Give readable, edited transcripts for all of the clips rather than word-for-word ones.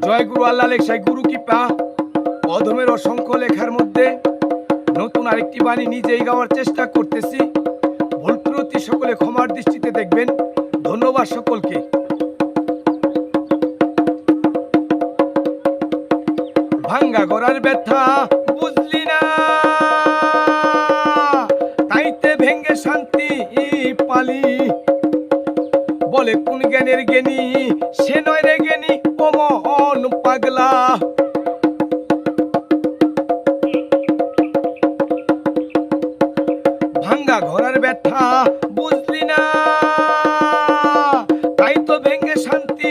জয় গুরু আল্লাহ লেখাই গুরু কৃপা অধমের অসংখ্য লেখার মধ্যে নতুন আরেকটি বাণী নিজেই গাওয়ার চেষ্টা করতেছি। ভুল ত্রুটি সকলে ক্ষমার দৃষ্টিতে দেখবেন। ধন্যবাদ সকলকে। ভাঙ্গা গড়ার ব্যথা বুঝলি না, তাইতে ভেঙ্গে শান্তি পালি। বলে কোন জ্ঞানের জ্ঞানী, সে নয় রে জ্ঞানী ও মন পাগলা। ভাঙ্গা ঘোড়ার ব্যথা বুঝলি না, তাই তো ভেঙ্গে শান্তি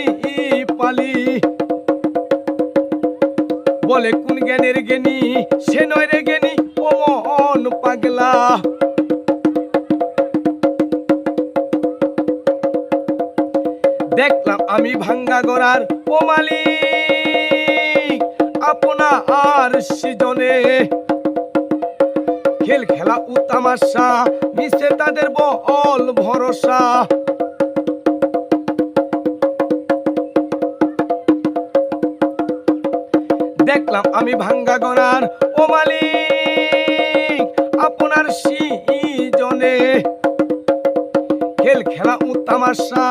পালি। বলে কোন জ্ঞানের জ্ঞানী, সে নয় রে জ্ঞানী ও মন পাগলা। দেখলাম আমি ভাঙ্গা গড়ার ও মালিক আপনার সৃজনে। খেল খেলা ও তামাশা মিশে তাদের বল ভরসা। দেখলাম আমি ভাঙ্গা গড়ার ও মালিক আপনার সৃজনে। খেল খেলা ও তামাশা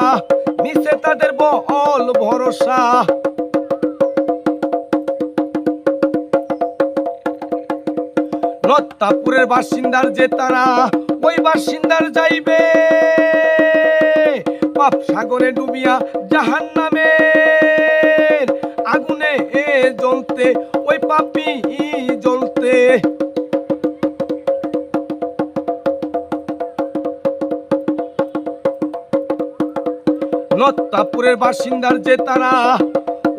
মিশে তাদের বল ভরসা। রত্তাপুরের বাসিন্দার যে তারা, ওই বাসিন্দার যাইবে পাপ সাগরে ডুবিয়া জাহান্নামের আগুনে জ্বলতে, ওই পাপী জ্বলতে। রত্তাপুরের বাসিন্দার যে তারা,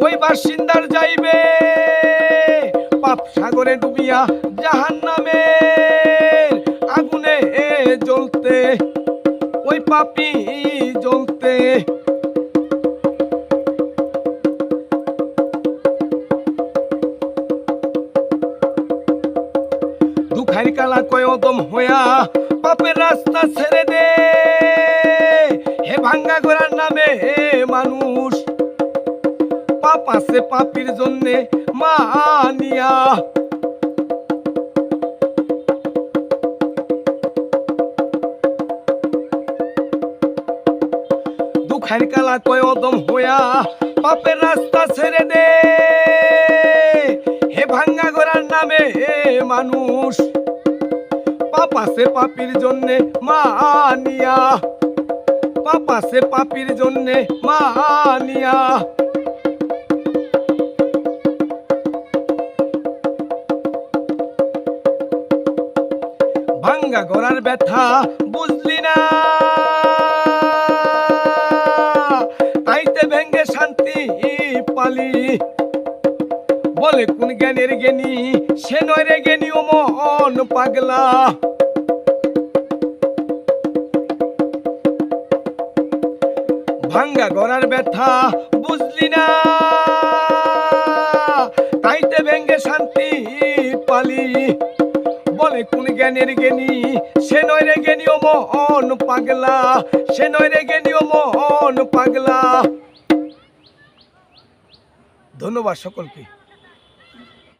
ওই বাসিন্দার যাইবে পাপ সাগরে ডুবিয়া জাহান্নামের আগুনে জ্বলতে, ওই পাপী জ্বলতে। দুঃখের কালা কয় অদম হইয়া পাপের রাস্তা ছেড়ে দে। হে ভাঙ্গা ঘোড়ার নামে হে মানুষ, পাপ আছে পাপীর জন্যে মানিয়া। দুঃখের কালা কয় অদম হইয়া পাপের রাস্তা ছেড়ে দে। হে ভাঙ্গা ঘোড়ার নামে হে মানুষ, পাপ আছে পাপীর জন্যে মানিয়া। পাপ আছে পাপীর জন্যে মানিয়া। ভাঙ্গা গড়ার ব্যথা বুঝলি না, তাইতে ভেঙ্গে শান্তি পালি। বলে কোন জ্ঞানের জ্ঞানী, সে নয় রে জ্ঞানী ও মন পাগলা। ভাঙ্গা গড়ার ব্যথা বুঝলি না, তাইতে ভেঙ্গে শান্তি পালি। বলে কোন জ্ঞানের জ্ঞানী, সে নয় রে জ্ঞানী ও মন পাগলা। সে নয় রে জ্ঞানী ও মন পাগলা। ধন্যবাদ সকলকে।